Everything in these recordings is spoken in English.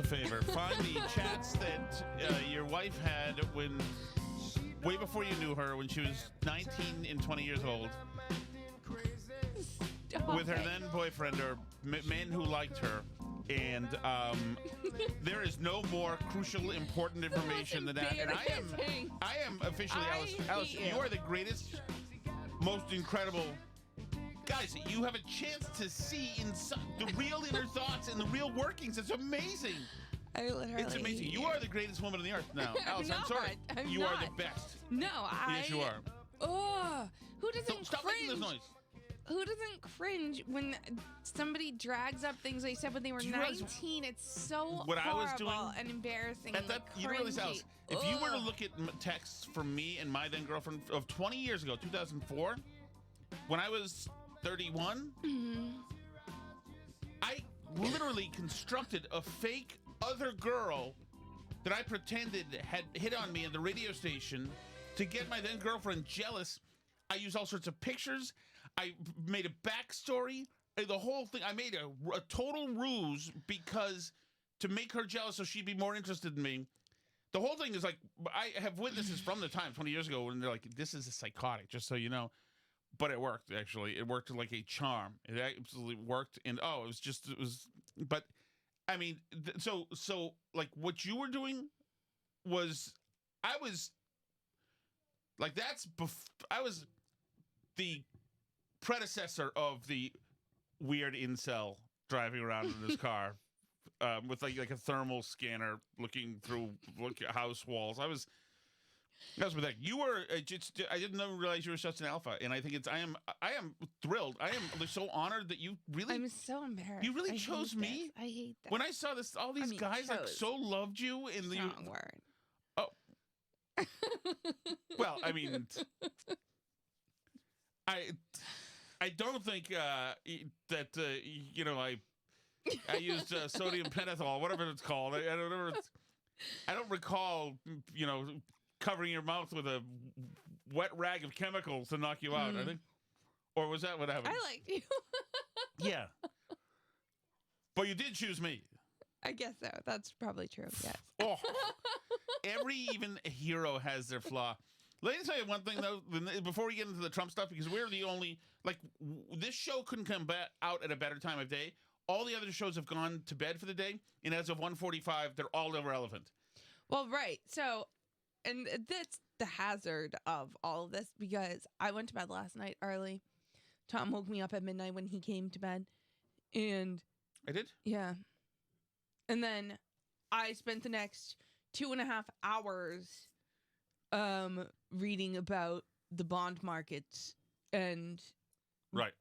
a favor. Find the chats that your wife had when, way before you knew her, when she was 19 and 20 years old, with her then boyfriend or man who liked her. And there is no more crucial, important information than that. And I am officially Alice. You are the greatest, most incredible. Guys, you have a chance to see the real inner thoughts and the real workings. It's amazing. It's amazing. You are the greatest woman on the earth now. Alice, I'm sorry. You are the best. No, Yes, you are. Oh, who doesn't Stop cringe? making this noise. Who doesn't cringe when somebody drags up things they said when they were 19? It's so what I was horrible doing and embarrassing. At that, you realize, Alice, if you were to look at texts from me and my then girlfriend of 20 years ago, 2004, when I was 31, I literally constructed a fake other girl that I pretended had hit on me at the radio station to get my then girlfriend jealous. I used all sorts of pictures. I made a backstory. The whole thing. I made a total ruse because to make her jealous so she'd be more interested in me. The whole thing is like, I have witnesses from the time, 20 years ago, when they're like, this is a psychotic, just so you know. But it worked, actually. It worked like a charm. It absolutely worked. And, but, I mean, so like, what you were doing was, I was the predecessor of the weird incel driving around in his car with like a thermal scanner looking through house walls. That was ridiculous. You were I didn't realize you were such an alpha, and I think I am thrilled. I am so honored that you really. I'm so embarrassed. You really chose me. I hate that. When I saw this, all these guys like so loved you, and wrong word. Oh. Well, I mean, I don't think that I used sodium pentothal, whatever it's called. I don't recall covering your mouth with a wet rag of chemicals to knock you out. I think, or was that what happened? I liked you. Yeah, but you did choose me. I guess so. That's probably true. Yes. Oh, every even hero has their flaw. Let me tell you one thing, though, before we get into the Trump stuff, because we're the only, this show couldn't come out at a better time of day. All the other shows have gone to bed for the day, and as of 1:45, they're all irrelevant. Well, right. So, and that's the hazard of all of this, because I went to bed last night early. Tom woke me up at midnight when he came to bed, and... I did? Yeah. And then I spent the next 2.5 hours reading about the bond markets and, right,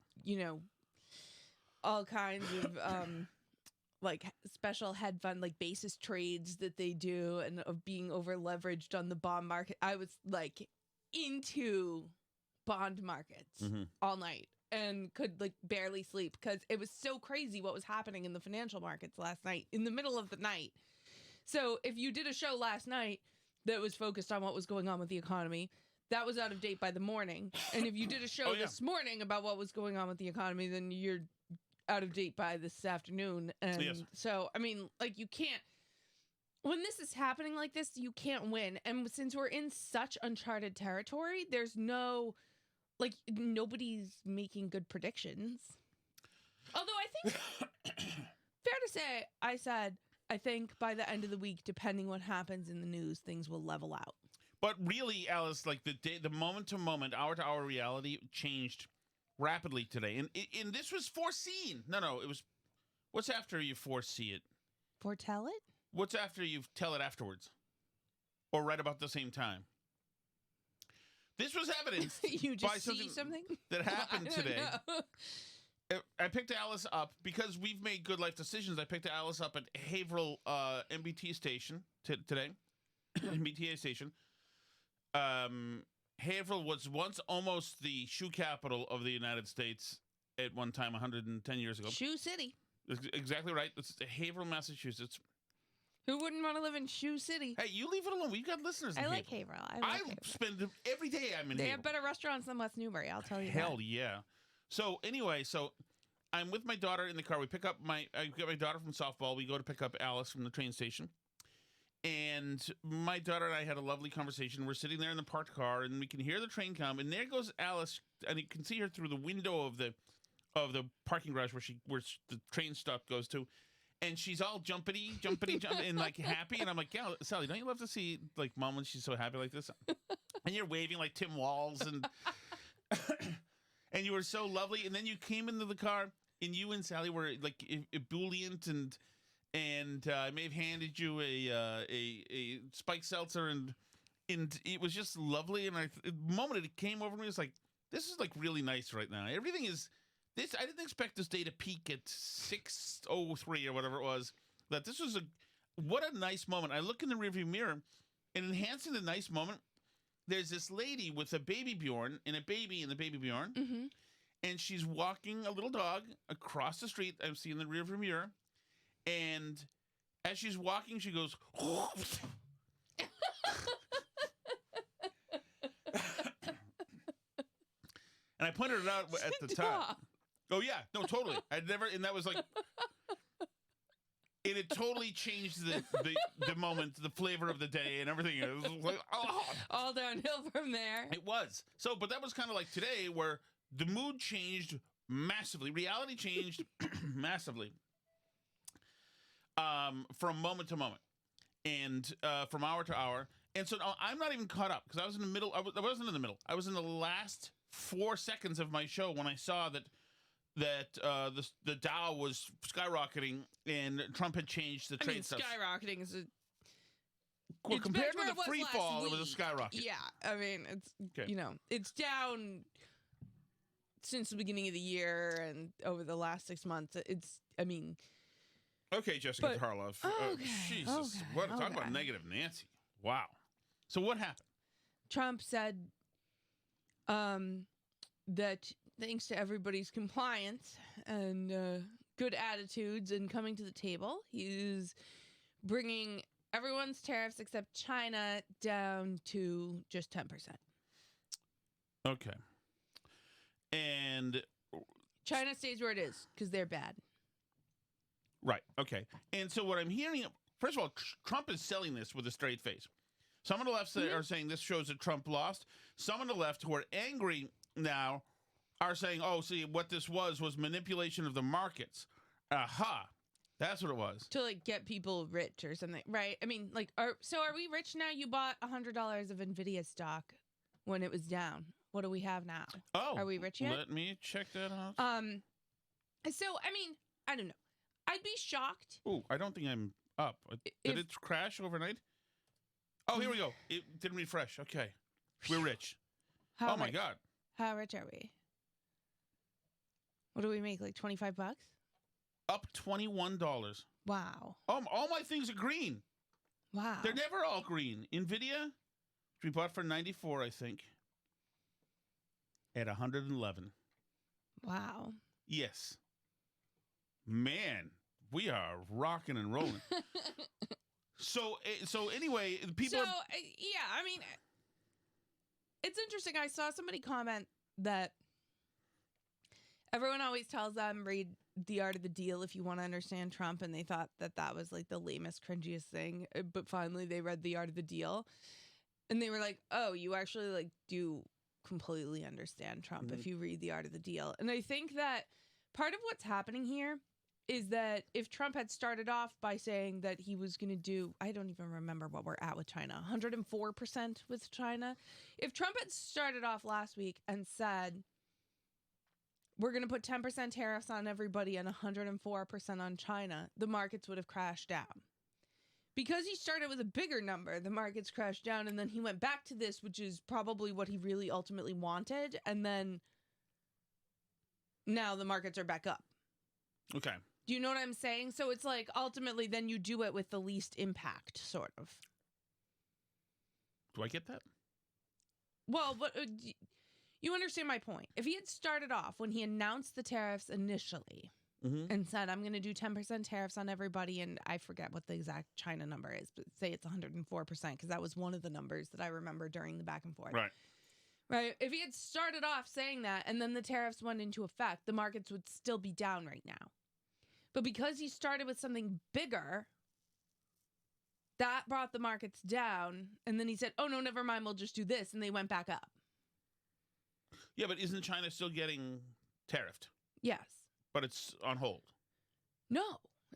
all kinds of special hedge fund, basis trades that they do, and of being over leveraged on the bond market. I was into bond markets all night and could barely sleep because it was so crazy what was happening in the financial markets last night in the middle of the night. So if you did a show last night that was focused on what was going on with the economy, that was out of date by the morning. And if you did a show this morning about what was going on with the economy, then you're out of date by this afternoon. And so, I mean, you can't, when this is happening like this, you can't win. And since we're in such uncharted territory, there's no, nobody's making good predictions. Although I think, fair to say, I said, I think by the end of the week, depending what happens in the news, things will level out. But really, Alice, the moment to moment, hour to hour reality changed rapidly today, and this was foreseen. No, it was. What's after you foresee it? Foretell it? What's after you tell it afterwards, or right about the same time? This was evidenced you just by something that happened today. I picked Alice up because we've made good life decisions. I picked Alice up at Haverhill MBT station today. MBTA station. Haverhill was once almost the shoe capital of the United States at one time, 110 years ago. Shoe City. That's exactly right. It's Haverhill, Massachusetts. Who wouldn't want to live in Shoe City? Hey, you leave it alone. We've got listeners in Haverhill. I spend every day I'm in Haverhill. They have better restaurants than West Newbury, I'll tell you Hell yeah. So anyway, I'm with my daughter in the car. I got my daughter from softball. We go to pick up Alice from the train station. And my daughter and I had a lovely conversation. We're sitting there in the parked car, and we can hear the train come. And there goes Alice, and you can see her through the window of the parking garage where the train stop goes to. And she's all jumpity, and like happy. And I'm like, yeah, Sally, don't you love to see like mom when she's so happy like this? And you're waving like Tim Walz, and and you were so lovely. And then you came into the car, and you and Sally were like ebullient, and I may have handed you a spiked seltzer, and it was just lovely. And the moment it came over me, it was like, this is like really nice right now. Everything is this. I didn't expect this day to peak at 6:03 or whatever it was. That this was what a nice moment. I look in the rearview mirror, and enhancing the nice moment, there's this lady with a baby Bjorn and a baby in the baby Bjorn, and she's walking a little dog across the street. I'm seeing the rearview mirror. And as she's walking, she goes, and I pointed it out at the time. Oh, yeah. No, totally. I'd never, and that was like, it totally changed the moment, the flavor of the day and everything. It was like, oh. All downhill from there. It was. So, but that was kind of like today where the mood changed massively. Reality changed massively. From moment to moment, and from hour to hour, and so I'm not even caught up because I was in the middle. I wasn't in the middle. I was in the last 4 seconds of my show when I saw that the Dow was skyrocketing and Trump had changed the trade stuff. Skyrocketing is well, compared to the free fall, it was a skyrocket. Yeah, I mean it's down since the beginning of the year and over the last 6 months. Okay, Jessica Tarlov. Jesus. Talk about negative Nancy. Wow. So what happened? Trump said that thanks to everybody's compliance and good attitudes and coming to the table, he's bringing everyone's tariffs except China down to just 10%. Okay. And China stays where it is because they're bad. Right. Okay. And so what I'm hearing, first of all, Trump is selling this with a straight face. Some on the left are saying this shows that Trump lost. Some on the left who are angry now are saying, oh, see, what this was manipulation of the markets. Aha. That's what it was. To like get people rich or something. Right. I mean, like, are we rich now? You bought $100 of NVIDIA stock when it was down. What do we have now? Oh. Are we rich yet? Let me check that out. So, I mean, I don't know. I'd be shocked. Oh, I don't think I'm up. Did it crash overnight? Oh, here we go. It didn't refresh. Okay. We're rich. How my God. How rich are we? What do we make? Like $25? Up $21. Wow. All my things are green. Wow. They're never all green. NVIDIA, which we bought for $94, I think, at $111. Wow. Yes. Man, we are rocking and rolling. So anyway, people. So yeah, I mean, it's interesting. I saw somebody comment that everyone always tells them read The Art of the Deal if you want to understand Trump, and they thought that was like the lamest, cringiest thing. But finally, they read The Art of the Deal, and they were like, "Oh, you actually like do completely understand Trump if you read The Art of the Deal." And I think that part of what's happening here is that if Trump had started off by saying that he was going to do, I don't even remember what we're at with China, 104% with China. If Trump had started off last week and said, we're going to put 10% tariffs on everybody and 104% on China, the markets would have crashed down. Because he started with a bigger number, the markets crashed down, and then he went back to this, which is probably what he really ultimately wanted, and then now the markets are back up. Okay. Do you know what I'm saying? So it's like ultimately then you do it with the least impact, sort of. Do I get that? Well, but you understand my point. If he had started off when he announced the tariffs initially and said, I'm going to do 10% tariffs on everybody, and I forget what the exact China number is, but say it's 104%, because that was one of the numbers that I remember during the back and forth. Right. right? If he had started off saying that and then the tariffs went into effect, the markets would still be down right now. But because he started with something bigger, that brought the markets down. And then he said, oh, no, never mind. We'll just do this. And they went back up. Yeah, but isn't China still getting tariffed? Yes. But it's on hold. No,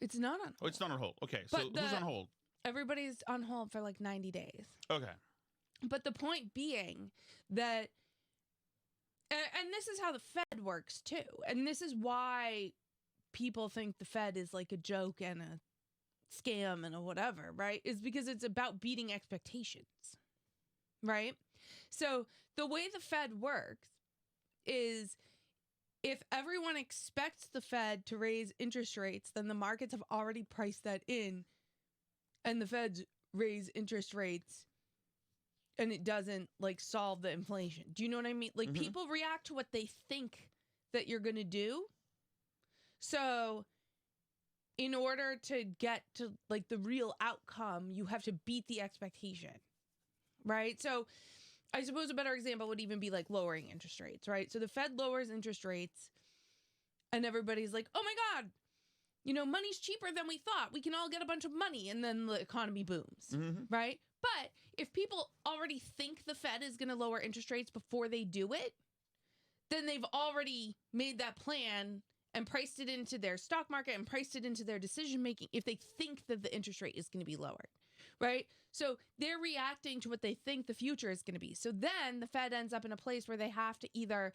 it's not on hold. Oh, it's not on hold. Okay, But so who's on hold? Everybody's on hold for like 90 days. Okay. But the point being that, and this is how the Fed works too. And this is why people think the Fed is like a joke and a scam and a whatever, right? Is because it's about beating expectations, right? So the way the Fed works is if everyone expects the Fed to raise interest rates, then the markets have already priced that in, and the Feds raise interest rates and it doesn't like solve the inflation. Do you know what I mean? Like people react to what they think that you're going to do. So in order to get to like the real outcome, you have to beat the expectation, right? So I suppose a better example would even be like lowering interest rates, right? So the Fed lowers interest rates and everybody's like, oh my God, you know, money's cheaper than we thought. We can all get a bunch of money. And then the economy booms, right? But if people already think the Fed is going to lower interest rates before they do it, then they've already made that plan and priced it into their stock market and priced it into their decision making if they think that the interest rate is going to be lowered, right? So they're reacting to what they think the future is going to be. So then the Fed ends up in a place where they have to either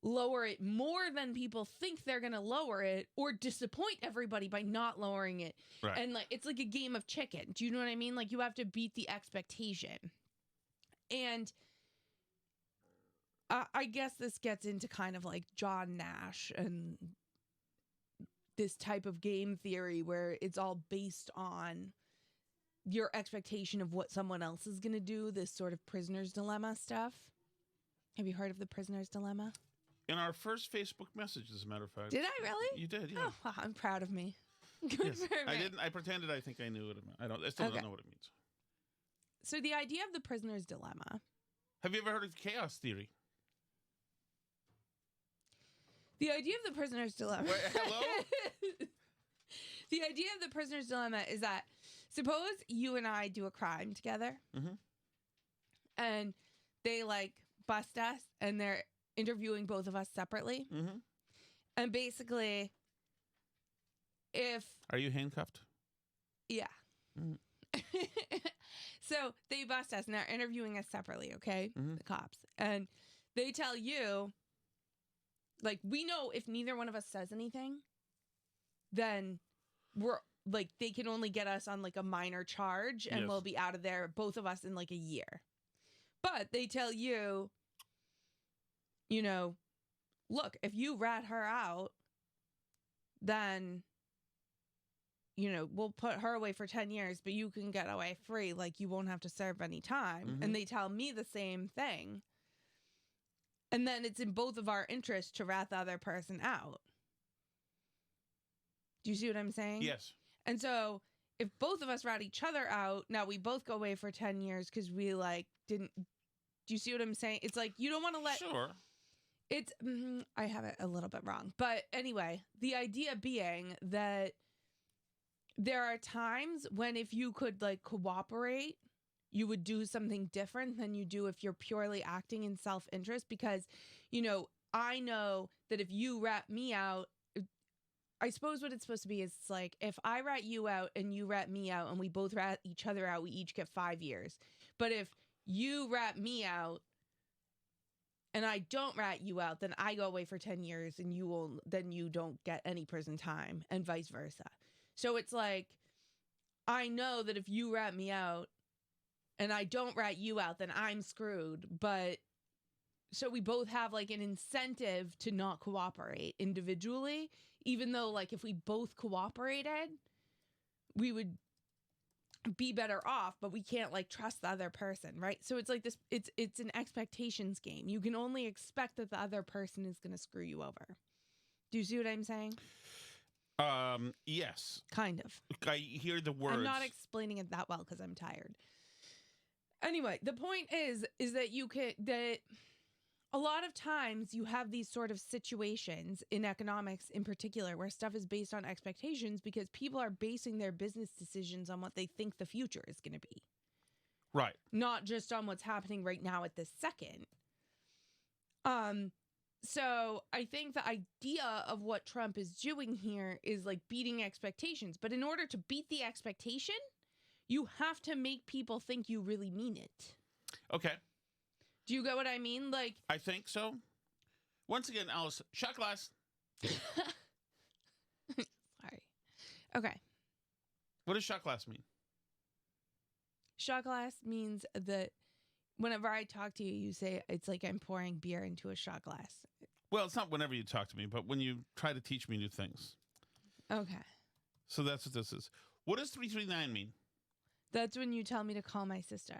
lower it more than people think they're going to lower it or disappoint everybody by not lowering it. Right. And like it's like a game of chicken. Do you know what I mean? Like you have to beat the expectation. And I guess this gets into kind of like John Nash and this type of game theory where it's all based on your expectation of what someone else is going to do, this sort of prisoner's dilemma stuff. Have you heard of the prisoner's dilemma? In our first Facebook message, as a matter of fact. Did I really? You did, yeah. Oh, wow, I'm proud of me. Good Yes. for me. I didn't. I pretended I think I knew what it meant. I still don't know what it means. So the idea of the prisoner's dilemma. Have you ever heard of chaos theory? The idea of the prisoner's dilemma. Wait, hello? The idea of the prisoner's dilemma is that suppose you and I do a crime together, and they like bust us, and they're interviewing both of us separately, and basically, if are you handcuffed? Yeah. So they bust us, and they're interviewing us separately. Okay, the cops, and they tell you. Like, we know if neither one of us says anything, then we're, like, they can only get us on, like, a minor charge, and we'll be out of there, both of us, in, like, a year. But they tell you, you know, look, if you rat her out, then, you know, we'll put her away for 10 years, but you can get away free. Like, you won't have to serve any time. And they tell me the same thing. And then it's in both of our interests to rat the other person out. Do you see what I'm saying? Yes. And so if both of us rat each other out, now we both go away for 10 years because we like didn't. Do you see what I'm saying? It's like you don't want to let. Sure. It's. I have it a little bit wrong. But anyway, the idea being that there are times when if you could like cooperate, you would do something different than you do if you're purely acting in self-interest because, you know, I know that if you rat me out, I suppose what it's supposed to be is like, if I rat you out and you rat me out and we both rat each other out, we each get 5 years. But if you rat me out and I don't rat you out, then I go away for 10 years and then you don't get any prison time and vice versa. So it's like, I know that if you rat me out, and I don't rat you out, then I'm screwed. But so we both have like an incentive to not cooperate individually, even though like if we both cooperated, we would be better off, but we can't like trust the other person, right? So it's like this, it's an expectations game. You can only expect that the other person is going to screw you over. Do you see what I'm saying? Yes. Kind of. I hear the words. I'm not explaining it that well because I'm tired. Anyway, the point is that a lot of times you have these sort of situations in economics in particular where stuff is based on expectations because people are basing their business decisions on what they think the future is going to be. Right. Not just on what's happening right now at this second. So I think the idea of what Trump is doing here is like beating expectations. But in order to beat the expectation, you have to make people think you really mean it. Okay. Do you get what I mean? Like, I think so. Once again, Alice, shot glass. Sorry. Okay. What does shot glass mean? Shot glass means that whenever I talk to you, you say it's like I'm pouring beer into a shot glass. Well, it's not whenever you talk to me, but when you try to teach me new things. Okay. So that's what this is. What does 339 mean? That's when you tell me to call my sister.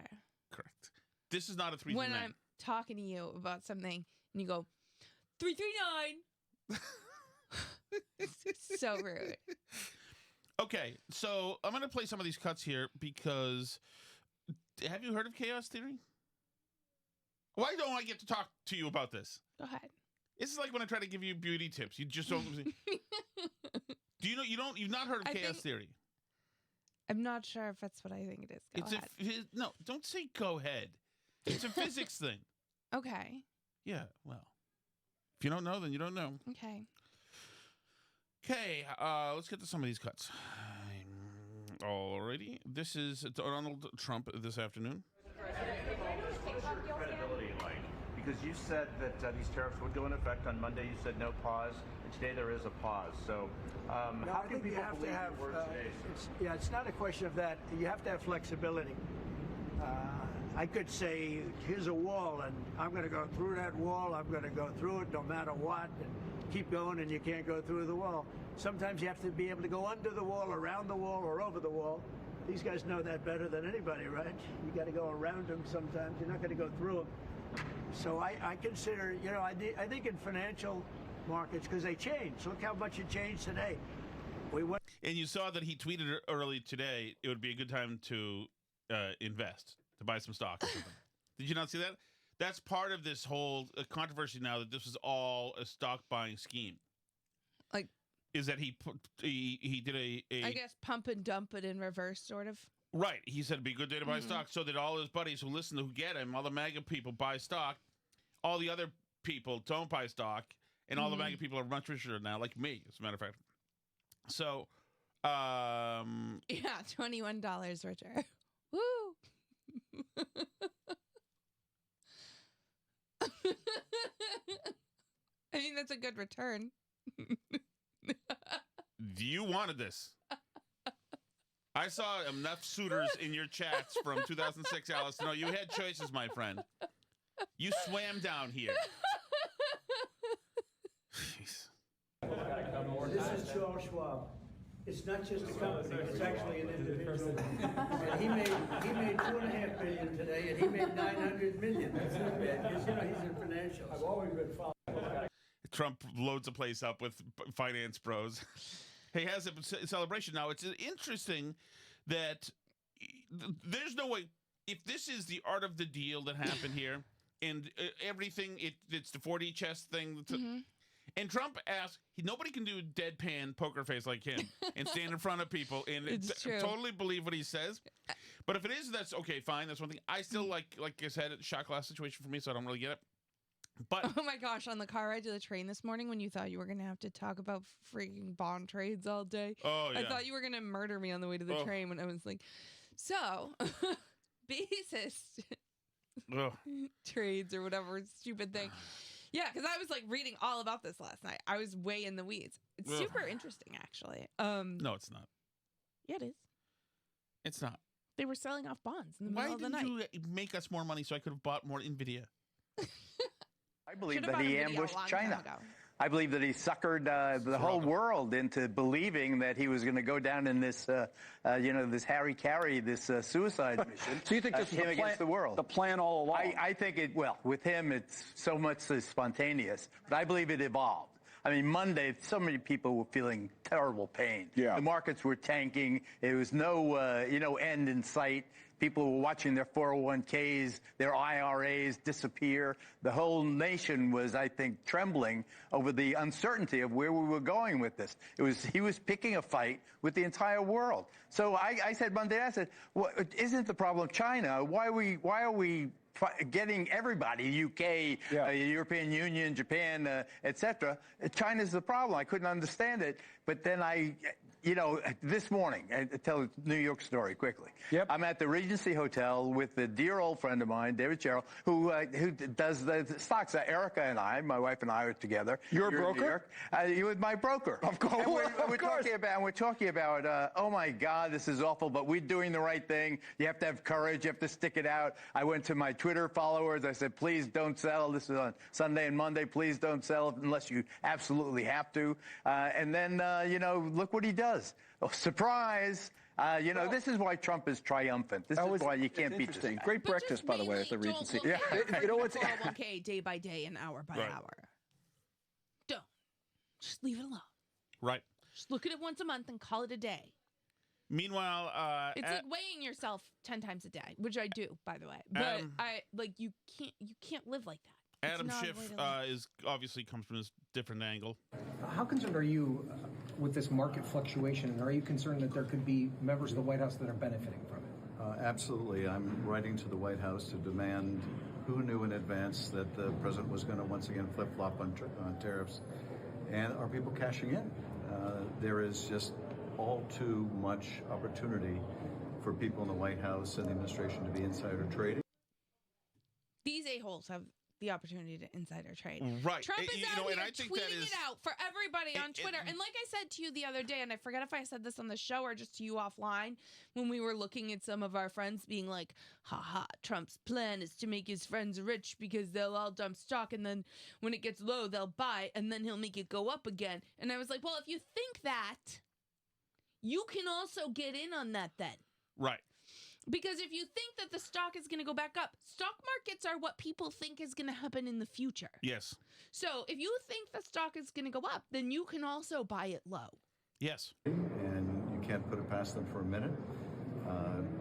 Correct. This is not a 339. When I'm talking to you about something and you go, 339. So rude. Okay, so I'm going to play some of these cuts here because have you heard of chaos theory? Why don't I get to talk to you about this? Go ahead. It's like when I try to give you beauty tips. You just don't. Do you know you've not heard of chaos theory? I'm not sure if that's what I think it is. Go ahead. No, don't say go ahead. It's a physics thing. Okay. Yeah, well. If you don't know, then you don't know. Okay. Okay, let's get to some of these cuts. Alrighty. This is Donald Trump this afternoon. Credibility like? Because you said that these tariffs would go into effect on Monday. You said no pause. And today there is a pause. So how can people believe your word today? It's not a question of that. You have to have flexibility. I could say, here's a wall, and I'm going to go through that wall. I'm going to go through it no matter what, and keep going, and you can't go through the wall. Sometimes you have to be able to go under the wall, around the wall, or over the wall. These guys know that better than anybody, right? You got to go around them sometimes. You're not going to go through them. So I consider, I think in financial markets, because they change. Look how much it changed today. And you saw that he tweeted early today, it would be a good time to invest, to buy some stock or something. Did you not see that? That's part of this whole controversy now that this was all a stock buying scheme. Like, is that he did a I guess pump and dump it in reverse, sort of. Right. He said it'd be a good day to buy stock, so that all his buddies who listen, who get him, all the MAGA people buy stock, all the other people don't buy stock, and all the MAGA people are much richer now, like me, as a matter of fact. So, yeah, $21 richer. Woo! I mean, that's a good return. You wanted this. I saw enough suitors in your chats from 2006, Alice. No, you had choices, my friend. You swam down here. Jeez. This is Charles Schwab. It's not just a company, it's actually an individual. And he made $2.5 billion today, and he made $900 million. That's not bad, because he's in financials. I've always been following. Trump loads a place up with finance bros. He has a celebration now. It's interesting that there's no way, if this is the art of the deal that happened here, and everything, it's the 4D chess thing. And Trump asked, nobody can do a deadpan poker face like him and stand in front of people and totally believe what he says. But if it is, that's okay, fine. That's one thing. I still like I said, it's a shot glass situation for me, so I don't really get it. But oh my gosh, on the car ride to the train this morning when you thought you were going to have to talk about freaking bond trades all day. Oh, yeah. I thought you were going to murder me on the way to the train when I was like, so, basis trades or whatever stupid thing. Yeah, because I was like reading all about this last night. I was way in the weeds. It's super interesting, actually. No, it's not. Yeah, it is. It's not. They were selling off bonds in the middle of the night. Why didn't you make us more money so I could have bought more NVIDIA? I believe that he ambushed China. I believe that he suckered the whole world into believing that he was going to go down in this, this Harry Carey, this suicide mission. So you think this is against the world? The plan all along? I think with him, it's so much spontaneous, but I believe it evolved. I mean, Monday, so many people were feeling terrible pain. Yeah. The markets were tanking. There was no, end in sight. People were watching their 401ks, their IRAs disappear. The whole nation was, I think, trembling over the uncertainty of where we were going with this. He was picking a fight with the entire world. So I said Monday, well, isn't the problem China? Why are we getting everybody, UK, European Union, Japan, etc. China's the problem. I couldn't understand it. But then this morning, tell a New York story quickly. Yep. I'm at the Regency Hotel with a dear old friend of mine, David Sherrill, who does the stocks. Erica and I, my wife and I are together. You're a broker? You're my broker. Of course. And we're talking about, oh my God, this is awful, but we're doing the right thing. You have to have courage. You have to stick it out. I went to my Twitter followers. I said, please don't sell. This is on Sunday and Monday. Please don't sell unless you absolutely have to. And then, look what he does. Oh, surprise. This is why Trump is triumphant. This is why you can't beat this guy. Great breakfast, by the way, at the Regency. Yeah. You know what's 401k day by day and hour by hour. Don't. Just leave it alone. Right. Just look at it once a month and call it a day. Meanwhile, it's like weighing yourself 10 times a day, which I do, by the way. But you can't live like that. Adam Schiff obviously comes from this different angle. How concerned are you with this market fluctuation, and are you concerned that there could be members of the White House that are benefiting from it? Absolutely. I'm writing to the White House to demand who knew in advance that the president was going to once again flip-flop on tariffs, and are people cashing in? There is just all too much opportunity for people in the White House and the administration to be insider trading. These a-holes have the opportunity to insider trade. Right. Trump is out here and I think tweeting it out for everybody on Twitter. And like I said to you the other day, and I forget if I said this on the show or just to you offline, when we were looking at some of our friends being like, haha, Trump's plan is to make his friends rich because they'll all dump stock, and then when it gets low, they'll buy, and then he'll make it go up again. And I was like, well, if you think that, you can also get in on that then. Right. Because if you think that the stock is going to go back up, stock markets are what people think is going to happen in the future. Yes. So if you think the stock is going to go up, then you can also buy it low. Yes. And you can't put it past them for a minute.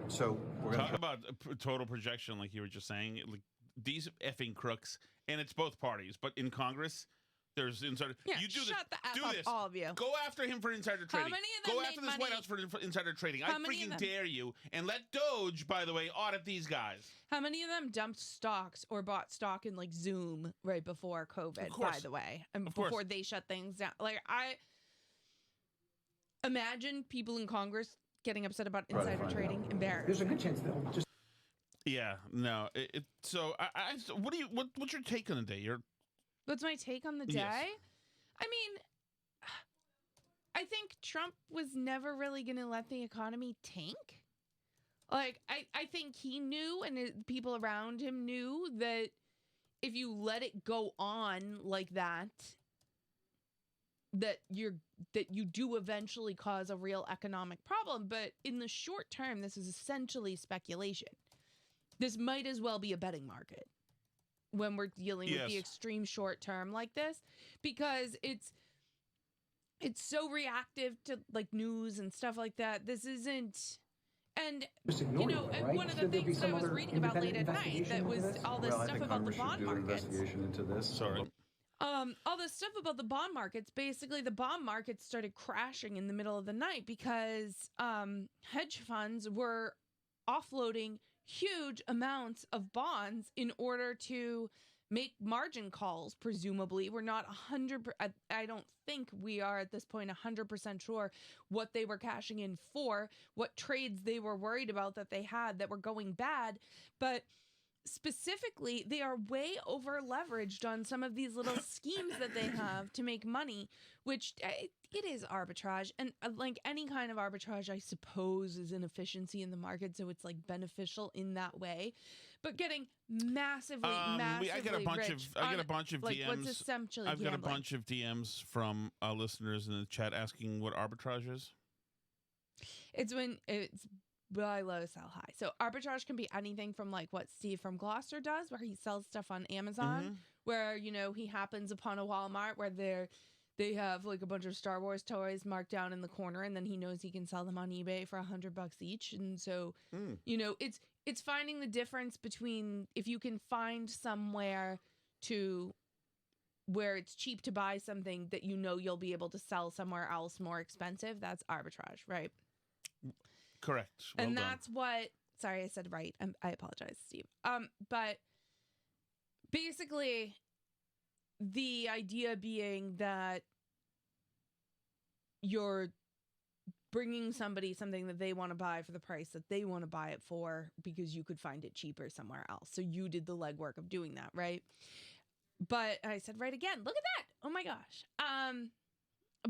So we're going to talk about total projection, like you were just saying. Like, these effing crooks, and it's both parties, but in Congress, there's insider. Yeah, you do shut this. the F do up, this. all of you. Go after him for insider trading. How many of them Go made after this money? White House for insider trading. How I many freaking of them? dare you. And let Doge, by the way, audit these guys. How many of them dumped stocks or bought stock in like Zoom right before COVID, by the way, and before they shut things down? Like, I imagine people in Congress getting upset about insider trading. Embarrassed. There's a good chance they'll just. Yeah, no. What's your take on the day? What's my take on the day? Yes. I mean, I think Trump was never really going to let the economy tank. Like, I think he knew, and people around him knew, that if you let it go on like that, that you do eventually cause a real economic problem. But in the short term, this is essentially speculation. This might as well be a betting market when we're dealing with the extreme short term like this, because it's so reactive to like news and stuff like that. This isn't, and right? one of the things that I was reading about late at night that was all this stuff about the bond markets. Investigation into this. Sorry. All this stuff about the bond markets. Basically, the bond markets started crashing in the middle of the night because hedge funds were offloading huge amounts of bonds in order to make margin calls. Presumably, we're not 100%. I don't think we are at this point 100% sure what they were cashing in for, what trades they were worried about that they had that were going bad, but specifically, they are way over leveraged on some of these little schemes that they have to make money, which it is arbitrage. And like any kind of arbitrage, I suppose, is an efficiency in the market. So it's like beneficial in that way. But getting massively I get a bunch of like, DMs. What's essentially I've got a gambling. bunch of DMs from listeners in the chat asking what arbitrage is. It's when it's buy low, sell high. So arbitrage can be anything from like what Steve from Gloucester does, where he sells stuff on Amazon, where, he happens upon a Walmart where they have like a bunch of Star Wars toys marked down in the corner, and then he knows he can sell them on eBay for $100 each. And so, you know, it's finding the difference between if you can find somewhere to where it's cheap to buy something that you know you'll be able to sell somewhere else more expensive. That's arbitrage, right? Correct. Well and done. that's what. Sorry, I said right. I apologize, Steve. But basically, the idea being that you're bringing somebody something that they want to buy for the price that they want to buy it for because you could find it cheaper somewhere else. So you did the legwork of doing that, right? But I said right again. Look at that. Oh my gosh.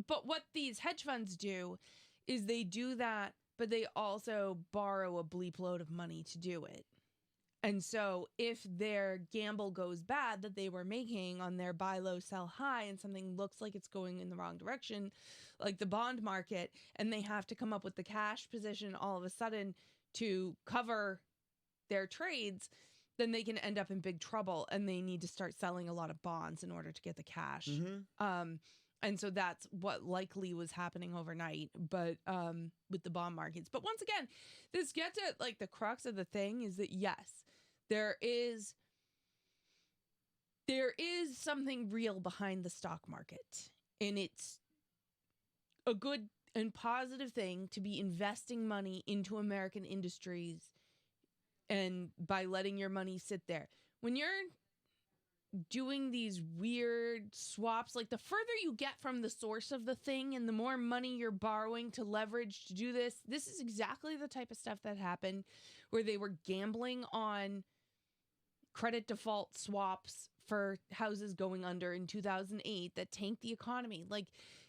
But what these hedge funds do is they do that, but they also borrow a bleep load of money to do it. And so if their gamble goes bad that they were making on their buy low, sell high, and something looks like it's going in the wrong direction, like the bond market, and they have to come up with the cash position all of a sudden to cover their trades, then they can end up in big trouble, and they need to start selling a lot of bonds in order to get the cash. And so that's what likely was happening overnight, but with the bond markets. But once again, this gets at like the crux of the thing is that yes, there is something real behind the stock market, and it's a good and positive thing to be investing money into American industries and by letting your money sit there. When you're doing these weird swaps, like the further you get from the source of the thing and the more money you're borrowing to leverage to do this is exactly the type of stuff that happened where they were gambling on credit default swaps for houses going under in 2008 that tanked the economy. Like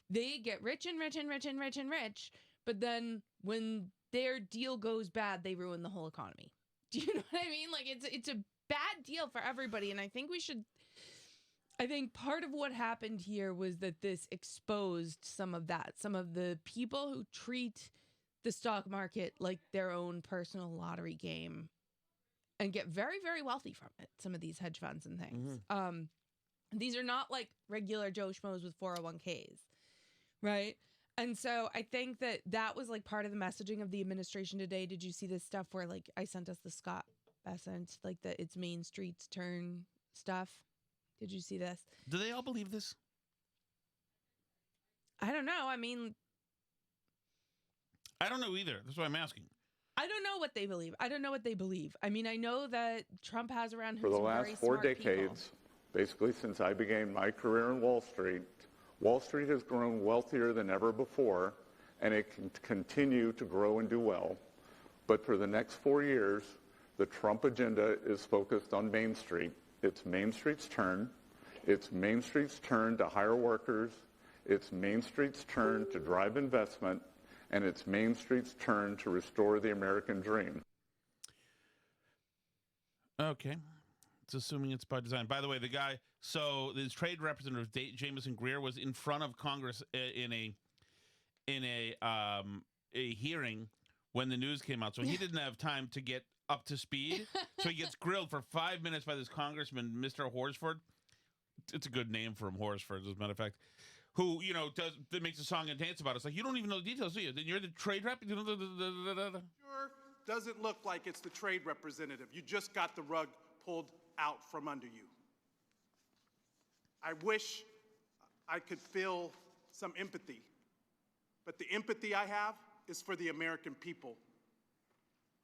they get rich and rich and rich and rich and rich, but then when their deal goes bad, they ruin the whole economy. Do you know what I mean? Like it's a bad deal for everybody. And I think part of what happened here was that this exposed some of that, some of the people who treat the stock market like their own personal lottery game and get very, very wealthy from it. Some of these hedge funds and things. These are not like regular Joe Schmoes with 401ks, right? And so I think that was like part of the messaging of the administration today. Did you see this stuff where like I sent us the Scott Bessent, like the It's Main Street's Turn stuff? Did you see this? Do they all believe this? I don't know. I mean, I don't know either. That's why I'm asking. I don't know what they believe. I mean, I know that Trump has around him for the some last very 4 smart decades, people. basically since I began my career in Wall Street has grown wealthier than ever before, and it can continue to grow and do well. But for the next 4 years, the Trump agenda is focused on Main Street. It's Main Street's turn. It's Main Street's turn to hire workers. It's Main Street's turn to drive investment. And it's Main Street's turn to restore the American dream. Okay. It's assuming it's by design. By the way, this trade representative, Jamison Greer, was in front of Congress in a hearing when the news came out. So he didn't have time to get up to speed. So he gets grilled for 5 minutes by this congressman, Mr. Horsford. It's a good name for him, Horsford, as a matter of fact. Who, that makes a song and dance about it. It's like, you don't even know the details, do you? Then you're the trade rep? Sure doesn't look like it's the trade representative. You just got the rug pulled out from under you. I wish I could feel some empathy, but the empathy I have is for the American people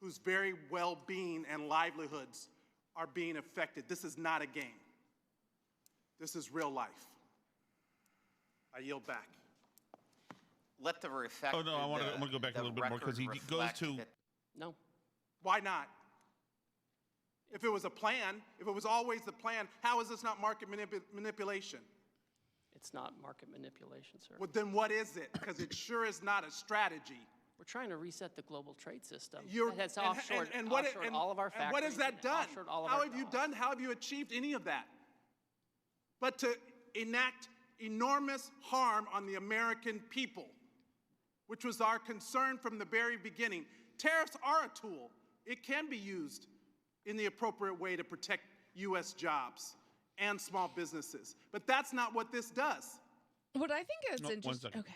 whose very well-being and livelihoods are being affected. This is not a game. This is real life. I yield back. Let the reflect. Oh, no, I want to go back a little bit more because he goes to... No. Why not? If it was a plan, if it was always the plan, how is this not market manipulation? It's not market manipulation, sir. Well, then what is it? Because it sure is not a strategy. We're trying to reset the global trade system. That's offshored all of our factories. And what has that done? How have you achieved any of that? But to enact enormous harm on the American people, which was our concern from the very beginning. Tariffs are a tool. It can be used in the appropriate way to protect U.S. jobs and small businesses. But that's not what this does. What I think is interesting. 1 second. Okay.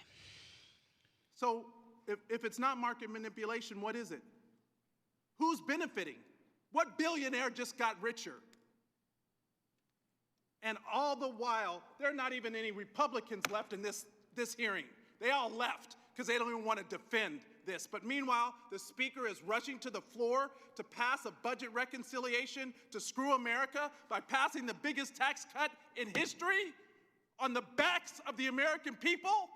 So if it's not market manipulation, what is it? Who's benefiting? What billionaire just got richer? And all the while, there are not even any Republicans left in this hearing. They all left because they don't even want to defend this. But meanwhile, the speaker is rushing to the floor to pass a budget reconciliation to screw America by passing the biggest tax cut in history on the backs of the American people.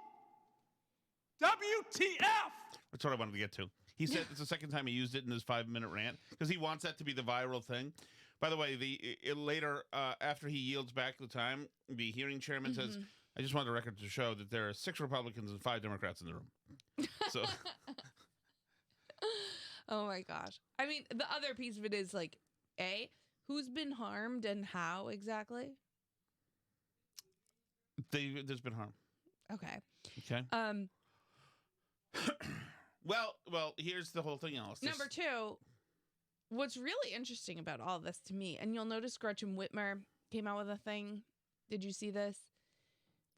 WTF! That's what I wanted to get to. He said it's the second time he used it in his 5-minute rant because he wants that to be the viral thing. By the way, later, after he yields back the time, the hearing chairman says, I just want the record to show that there are 6 Republicans and 5 Democrats in the room. So, oh my gosh. I mean, the other piece of it is like, A, who's been harmed and how exactly? There's been harm. Okay. Okay. Well, here's the whole thing, Alice. Number 2, what's really interesting about all this to me, and you'll notice Gretchen Whitmer came out with a thing. Did you see this?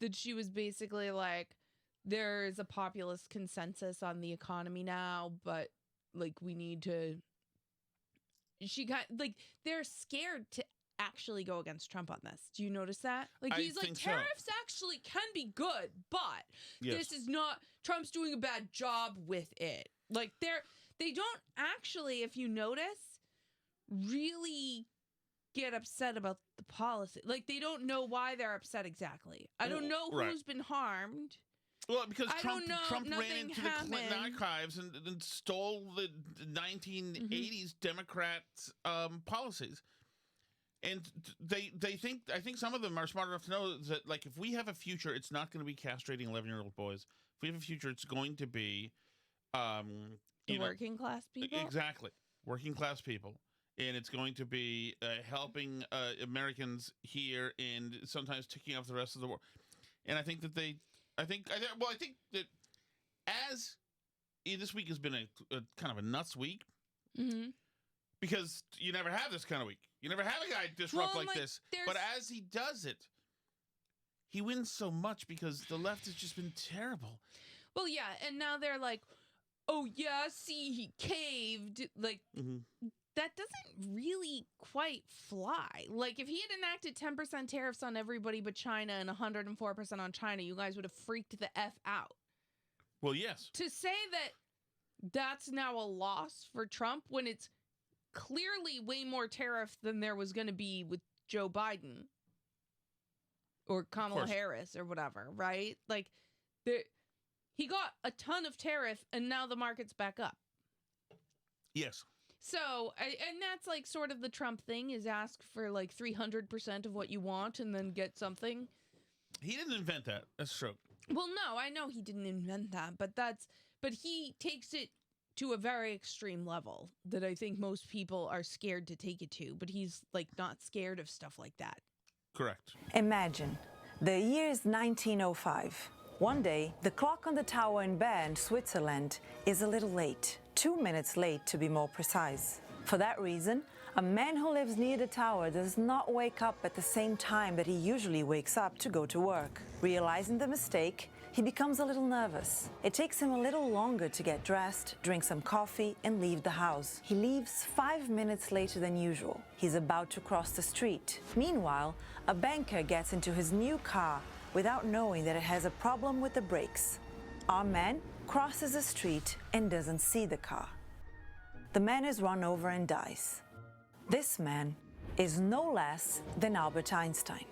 That she was basically like, there's a populist consensus on the economy now, but like we need to. She got like they're scared to actually go against Trump on this. Do you notice that? Like he's like tariffs actually can be good, but this is not. Trump's doing a bad job with it. Like they don't actually, if you notice, really get upset about the policy. Like they don't know why they're upset exactly. I don't know who's been harmed. Well, because Trump ran nothing into the Clinton archives and stole the 1980s Democrats' policies. And I think some of them are smart enough to know that, like, if we have a future, it's not going to be castrating 11-year-old boys. If we have a future, it's going to be working class people. Exactly, working class people. And it's going to be helping Americans here and sometimes ticking off the rest of the world. And I think that I think that as this week has been a kind of a nuts week, because you never have this kind of week. You never have a guy disrupt like this. But as he does it, he wins so much because the left has just been terrible. Well, yeah, and now they're like, oh yeah, see, he caved. Like that doesn't really quite fly. Like if he had enacted 10% tariffs on everybody but China and 104% on China, you guys would have freaked the F out. Well, yes. To say that that's now a loss for Trump when it's clearly way more tariff than there was going to be with Joe Biden or Kamala Harris or whatever, right? Like he got a ton of tariff and now the market's back up. Yes. So, and that's like sort of the Trump thing is ask for like 300% of what you want and then get something. He didn't invent that. That's true. Well, no, I know he didn't invent that, but he takes it to a very extreme level that I think most people are scared to take it to, but he's like not scared of stuff like that. Correct. Imagine the year is 1905. One day, the clock on the tower in Bern, Switzerland, is a little late. 2 minutes late, to be more precise. For that reason, a man who lives near the tower does not wake up at the same time that he usually wakes up to go to work. Realizing the mistake, he becomes a little nervous. It takes him a little longer to get dressed, drink some coffee, and leave the house. He leaves 5 minutes later than usual. He's about to cross the street. Meanwhile, a banker gets into his new car without knowing that it has a problem with the brakes. Our man crosses the street and doesn't see the car. The man is run over and dies. This man is no less than Albert Einstein.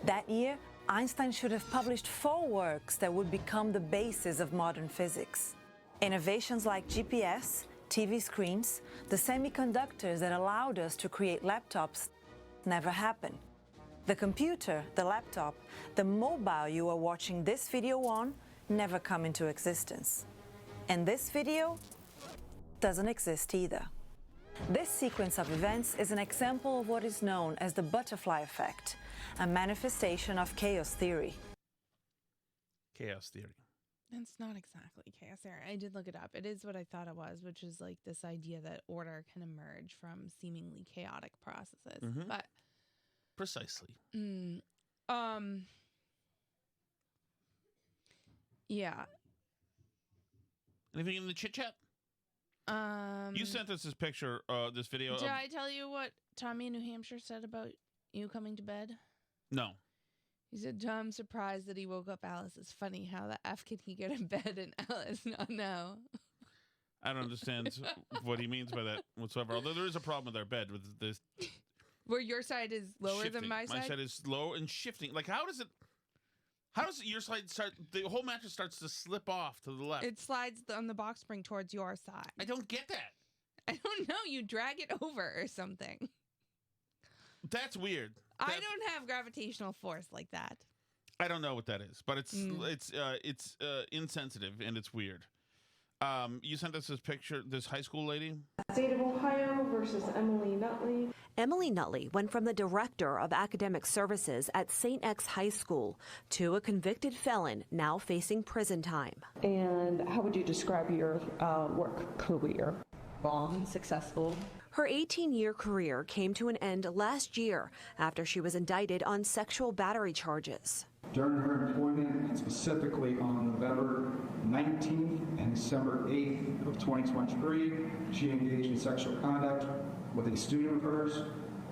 That year, Einstein should have published 4 works that would become the basis of modern physics. Innovations like GPS, TV screens, the semiconductors that allowed us to create laptops never happened. The computer, the laptop, the mobile you are watching this video on never come into existence. And this video doesn't exist either. This sequence of events is an example of what is known as the butterfly effect, a manifestation of chaos theory. Chaos theory. It's not exactly chaos theory. I did look it up. It is what I thought it was, which is like this idea that order can emerge from seemingly chaotic processes. But precisely. Yeah. Anything in the chit chat? You sent us this picture, this video. Did I tell you what Tommy in New Hampshire said about you coming to bed? No. He said, Tom surprised that he woke up Alice. It's funny how the F can he get in bed and Alice not know. I don't understand what he means by that whatsoever. Although there is a problem with our bed with this. Where your side is lower shifting. than my side? My side is low and shifting. Like, how does your side start? The whole mattress starts to slip off to the left. It slides on the box spring towards your side. I don't get that. I don't know. You drag it over or something. That's weird. I don't have gravitational force like that. I don't know what that is, but it's insensitive and it's weird. You sent us this picture, this high school lady. State of Ohio versus Emily Nutley. Emily Nutley went from the director of academic services at St. X High School to a convicted felon now facing prison time. And how would you describe your work career? Long, successful. Her 18-year career came to an end last year after she was indicted on sexual battery charges. During her employment, specifically on November 19th and December 8th of 2023, she engaged in sexual conduct with a student of hers.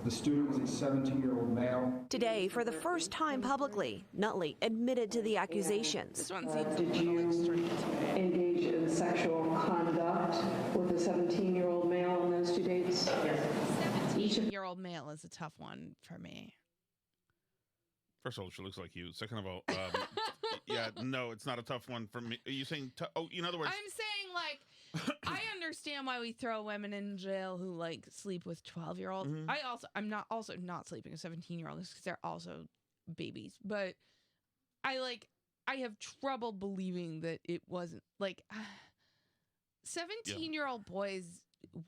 The student was a 17-year-old male. Today, for the first time publicly, Nutley admitted to the accusations. Did you engage in sexual conduct with a 17-year-old male on those 2 dates? Yes. 17-year-old male is a tough one for me. First of all, she looks like you. Second of all, yeah, no, it's not a tough one for me. Are you saying, in other words... I'm saying, like, I understand why we throw women in jail who, like, sleep with 12-year-olds. Mm-hmm. I'm not sleeping with 17-year-olds because they're also babies. But I have trouble believing that it wasn't, like, 17-year-old boys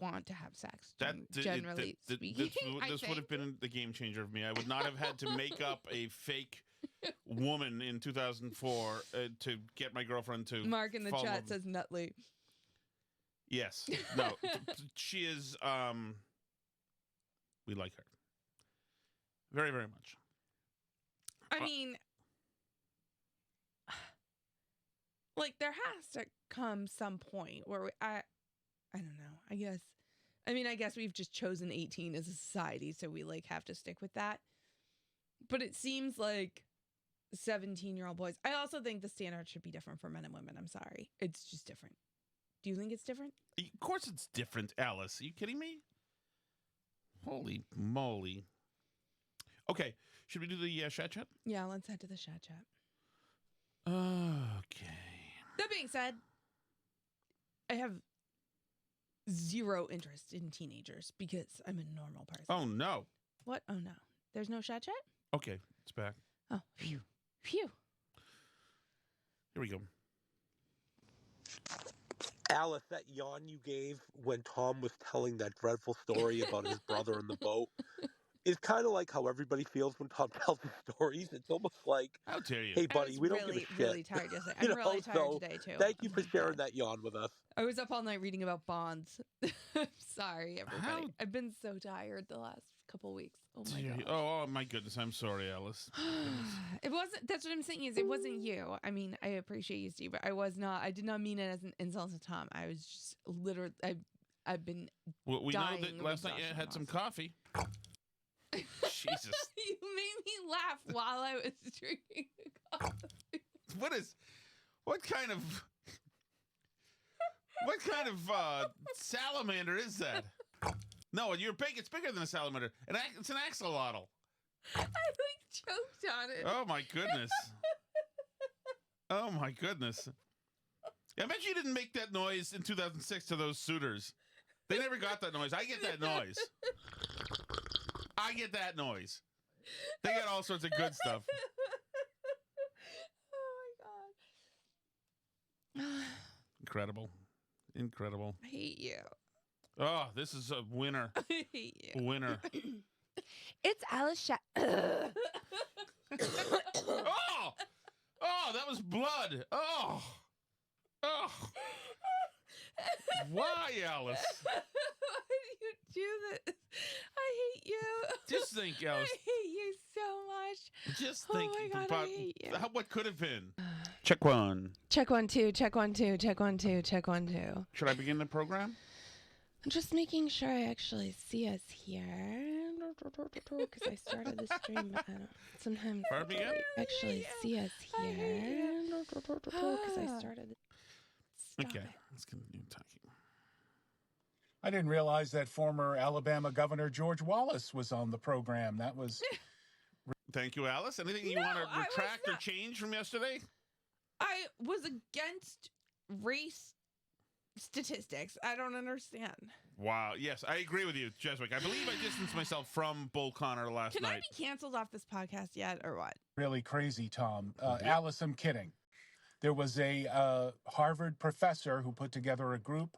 want to have sex, generally speaking. This would have been the game changer of me. I would not have had to make up a fake woman in 2004 to get my girlfriend to Mark in the chat says Nutley. Yes. No. She is, we like her. Very, very much. I mean, like, there has to come some point where I don't know. I guess we've just chosen 18 as a society, so we like have to stick with that. But it seems like 17-year-old boys. I also think the standard should be different for men and women. I'm sorry. It's just different. Do you think it's different? Of course it's different, Alice. Are you kidding me? Holy moly. Okay. Should we do the chat chat? Yeah, let's head to the chat chat. Okay. That being said, I have zero interest in teenagers because I'm a normal person. Oh, no. What? Oh, no. There's no chat chat? Okay, it's back. Oh, phew. Phew. Here we go. Alice, that yawn you gave when Tom was telling that dreadful story about his brother in the boat is kind of like how everybody feels when Tom tells his stories. It's almost like, how dare you? Hey, buddy, we don't give a shit. Really tired yesterday. I'm really tired today, too. Thank you for sharing that yawn with us. I was up all night reading about bonds. Sorry, everybody. I've been so tired the last couple weeks. Oh, my God. Oh, my goodness. I'm sorry, Alice. It wasn't. That's what I'm saying is it wasn't you. I mean, I appreciate you, Steve, but I did not mean it as an insult to Tom. I was just literally, I've been Well, we know dying that last night you had some coffee. Jesus. You made me laugh while I was drinking the coffee. What kind of salamander is that? No, it's bigger than a salamander. It's an axolotl. I choked on it. Oh my goodness. Oh my goodness. I bet you didn't make that noise in 2006 to those suitors. They never got that noise. I get that noise. I get that noise. They got all sorts of good stuff. Oh my God. Incredible. I hate you. Oh, this is a winner. I hate you. Winner. It's Alice Oh, that was blood. Oh. Why, Alice? Why do you do this? I hate you. Just think, Alice. I hate you so much. Just think oh my God, about I hate you. what could have been. Check one. Check 1 2. Check 1 2. Check 1 2. Check 1 2. Should I begin the program? I'm just making sure I actually see us here because I started the stream. But I don't. Sometimes I actually see us here because I started. Okay, let's continue talking. I didn't realize that former Alabama Governor George Wallace was on the program. That was. Thank you, Alice. Anything you want to retract or change from yesterday? I was against race statistics. I don't understand. Wow. Yes, I agree with you, Jeswick. I believe I distanced myself from Bull Connor last night. Can I be canceled off this podcast yet, or what? Really crazy, Tom. Alice, I'm kidding. There was a Harvard professor who put together a group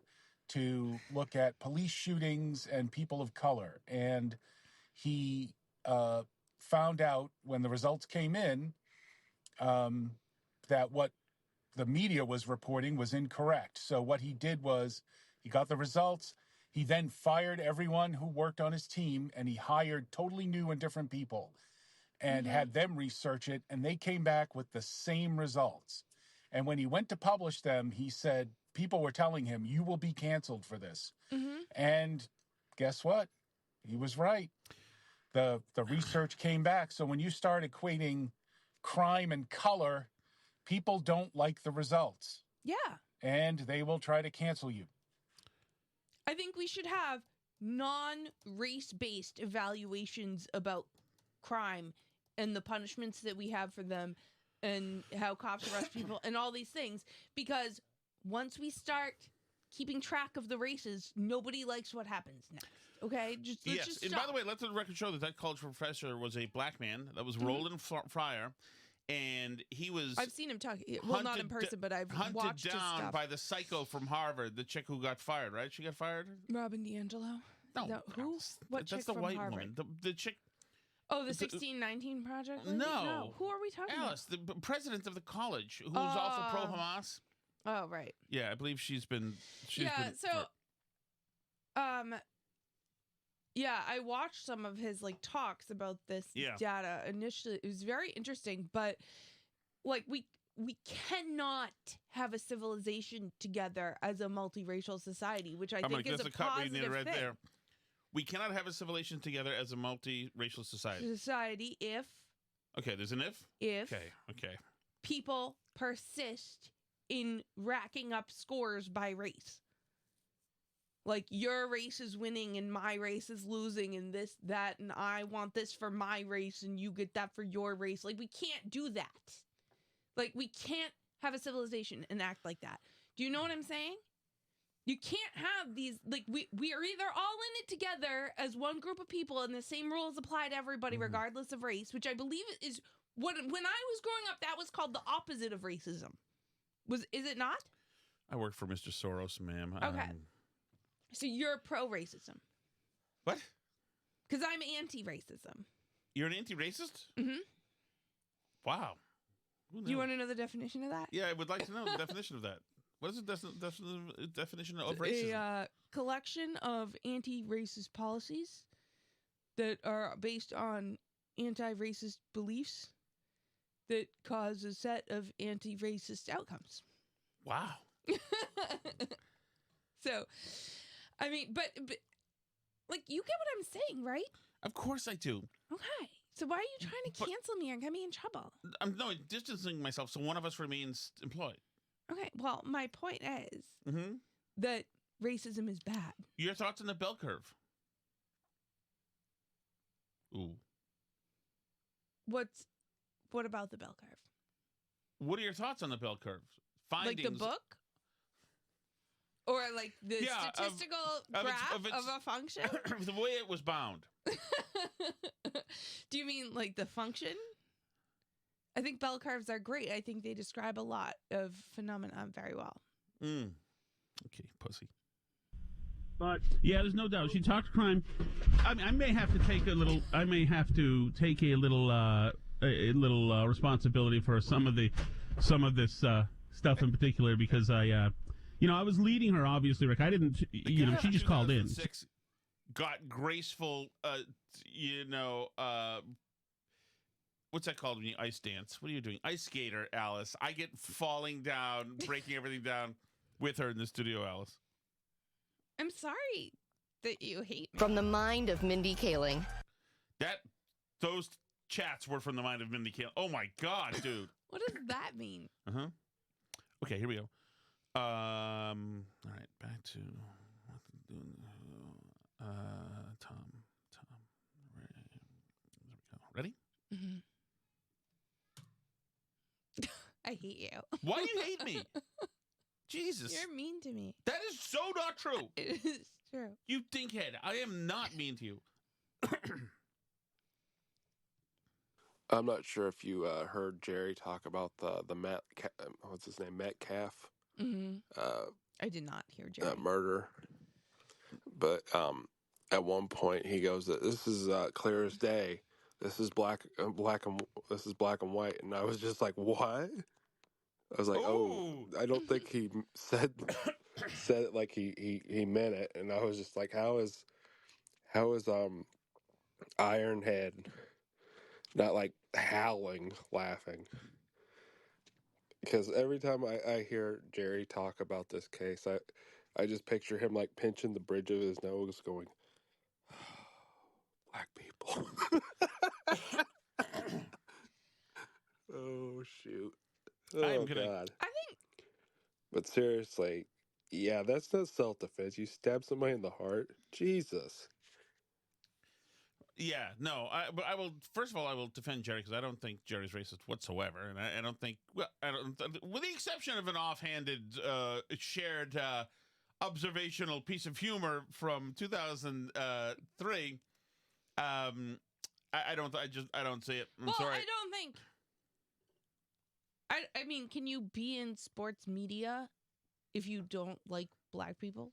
to look at police shootings and people of color. And he found out when the results came in that what the media was reporting was incorrect. So what he did was he got the results. He then fired everyone who worked on his team, and he hired totally new and different people and had them research it. And they came back with the same results. And when he went to publish them, he said people were telling him, you will be canceled for this. And guess what? He was right. The research came back. So when you start equating crime and color, people don't like the results. Yeah. And they will try to cancel you. I think we should have non-race-based evaluations about crime and the punishments that we have for them and how cops arrest people and all these things. Because once we start keeping track of the races, nobody likes what happens next. Okay? Let's just and stop. by the way, let the record show that college professor was a black man that was rolled in fire. And he was... I've seen him talk. Well, not in person, but I've watched his hunted down stuff. by the psycho from Harvard, the chick who got fired, right? She got fired? Robin DiAngelo? No. Who? What chick That's the from white Harvard? woman. The chick... Oh, the 1619 Project? lady? No. Who are we talking Alice, about? the president of the college, who's also pro-Hamas. Oh, right. Yeah, I believe she's been... Yeah, I watched some of his talks about this data initially. It was very interesting, but we cannot have a civilization together as a multiracial society, which I think is a positive thing. There. We cannot have a civilization together as a multiracial society. If okay, there's an if. If okay, people persist in racking up scores by race. Like, your race is winning and my race is losing and this, that, and I want this for my race and you get that for your race. Like, we can't do that. Like, we can't have a civilization and act like that. Do you know what I'm saying? You can't have these, we are either all in it together as one group of people and the same rules apply to everybody regardless of race, which I believe is when I was growing up, that was called the opposite of racism. Is it not? I work for Mr. Soros, ma'am. Okay. So you're pro-racism. What? Because I'm anti-racism. You're an anti-racist? Mm-hmm. Wow. Do you want to know the definition of that? Yeah, I would like to know the definition of that. What is the definition of racism? A collection of anti-racist policies that are based on anti-racist beliefs that cause a set of anti-racist outcomes. Wow. So... I mean, but you get what I'm saying, right? Of course I do. Okay. So why are you trying to cancel me and get me in trouble? I'm distancing myself so one of us remains employed. Okay. Well, my point is that racism is bad. Your thoughts on the bell curve? Ooh. What about the bell curve? What are your thoughts on the bell curve? Findings. Like the book? Or the statistical graph of a function? The way it was bound. Do you mean the function? I think bell curves are great. I think they describe a lot of phenomena very well. Okay, pussy. But yeah, there's no doubt. She talked crime. I mean, I may have to take a little responsibility for some of this stuff in particular because I was leading her, obviously, Rick. I didn't, she just called in. Got graceful, what's that called when you ice dance? What are you doing? Ice skater, Alice. I get falling down, breaking everything down with her in the studio, Alice. I'm sorry that you hate me. From the mind of Mindy Kaling. Those chats were from the mind of Mindy Kaling. Oh my God, dude. What does that mean? Okay, here we go. All right, back to Tom. Ray. There we go. Ready? Mm-hmm. I hate you. Why do you hate me? Jesus. You're mean to me. That is so not true. It is true. You dinkhead. I am not mean to you. I'm not sure if you heard Jerry talk about the Matt, what's his name, Metcalf. Mm-hmm. I did not hear Jerry. Murder. But at one point he goes, "This is clear as day. This is black and white." And I was just like, "What?" I was like, "Oh, I don't think he said it like he meant it." And I was just like, "How is Ironhead not like howling, laughing?" Because every time I hear Jerry talk about this case, I just picture him like pinching the bridge of his nose, going, "Black people." Oh shoot! Oh God! I think. But seriously, yeah, that's not self-defense. You stab somebody in the heart, Jesus. Yeah, no. But I will. First of all, I will defend Jerry because I don't think Jerry's racist whatsoever, and I don't think. Well, I don't. With the exception of an offhanded, shared, observational piece of humor from 2003. I don't. I don't see it. I'm sorry. I don't think. I mean, can you be in sports media if you don't like black people?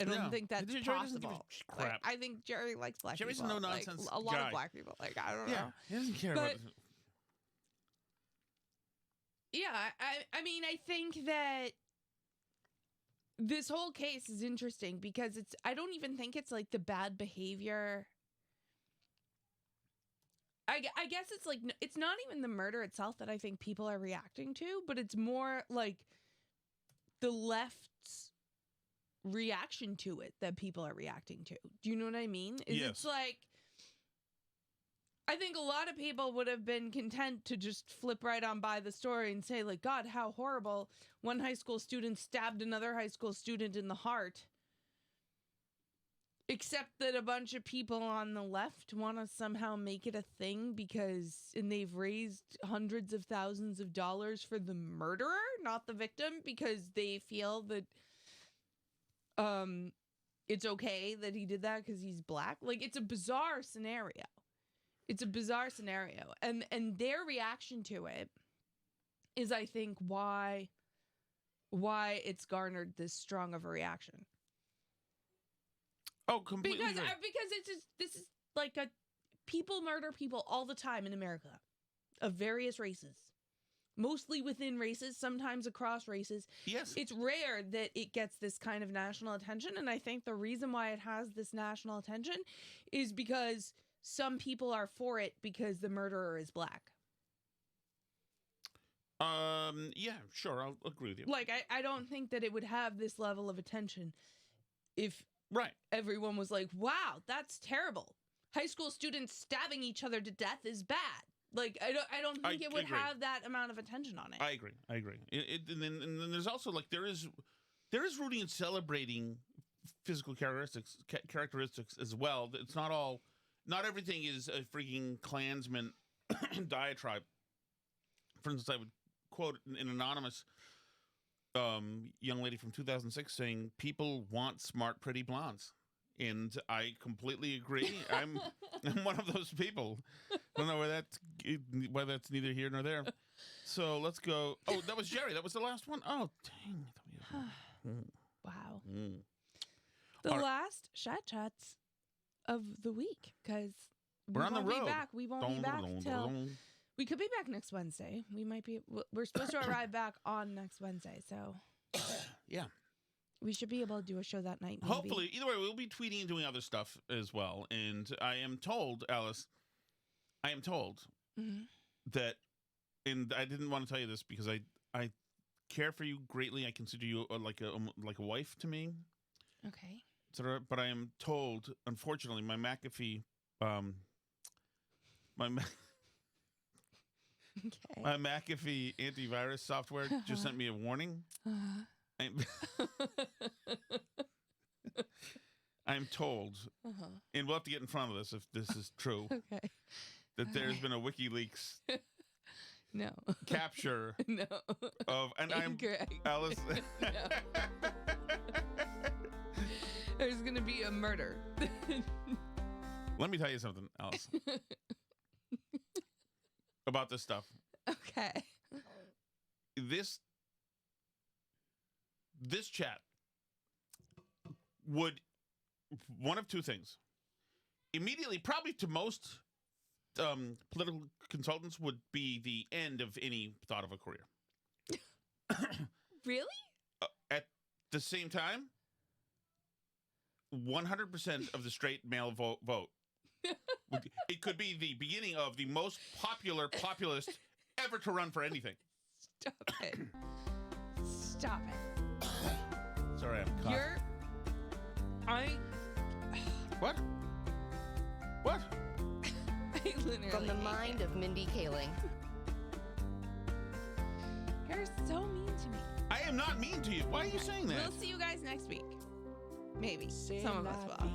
I don't think that's possible. Crap. I think Jerry likes black Jerry's people. Jerry's a no-nonsense a lot guy. of black people. I don't know. He doesn't care about it. Yeah, I mean, I think that this whole case is interesting because I don't even think it's like the bad behavior. I guess it's like, it's not even the murder itself that I think people are reacting to, but it's more like the left's reaction to it that people are reacting to. Do you know what I mean? Yes. It's like, I think a lot of people would have been content to just flip right on by the story and say, like, God, how horrible. One high school student stabbed another high school student in the heart. Except that a bunch of people on the left want to somehow make it a thing and they've raised hundreds of thousands of dollars for the murderer, not the victim, because they feel that it's okay that he did that because he's black. Like, it's a bizarre scenario. It's a bizarre scenario. And their reaction to it is, I think, why it's garnered this strong of a reaction. Oh, completely. Because this is like people murder people all the time in America of various races, mostly within races, sometimes across races. Yes. It's rare that it gets this kind of national attention. And I think the reason why it has this national attention is because some people are for it because the murderer is black. Yeah, sure. I'll agree with you. Like, I don't think that it would have this level of attention if everyone was like, wow, that's terrible. High school students stabbing each other to death is bad. Like, I don't think it would have that amount of attention on it. I agree. And then there's also, like, there is rooting and celebrating physical characteristics as well. It's not everything is a freaking Klansman diatribe. For instance, I would quote an anonymous young lady from 2006 saying, "People want smart, pretty blondes," and I completely agree. I'm one of those people. I don't know why that's neither here nor there. So let's go. Oh, that was Jerry. That was the last one. Oh, dang! Wow. The last chats of the week, because we're on the road. We won't be back till. We could be back next Wednesday. We're supposed to arrive back on next Wednesday, so yeah, we should be able to do a show that night. Maybe. Hopefully, either way, we'll be tweeting and doing other stuff as well. And I am told, Alice, that, and I didn't want to tell you this because I care for you greatly. I consider you like a wife to me. Okay. But I am told, unfortunately, my McAfee, my McAfee antivirus software just sent me a warning. I'm told, and we'll have to get in front of this if this is true. Okay. That there's been a WikiLeaks capture of, and Incorrect. Alice. There's going to be a murder. Let me tell you something, Alice, about this stuff. Okay. This chat would, one of two things. Immediately, probably to most political consultants, would be the end of any thought of a career. Really? At the same time, 100% of the straight male vote. It could be the beginning of the most popular populist ever to run for anything. Stop it. Stop it. Sorry, I'm caught. What? What? I literally From the mind of Mindy Kaling. You're so mean to me. I am not mean to you. Why are you saying that? We'll see you guys next week. Maybe. Some of us will.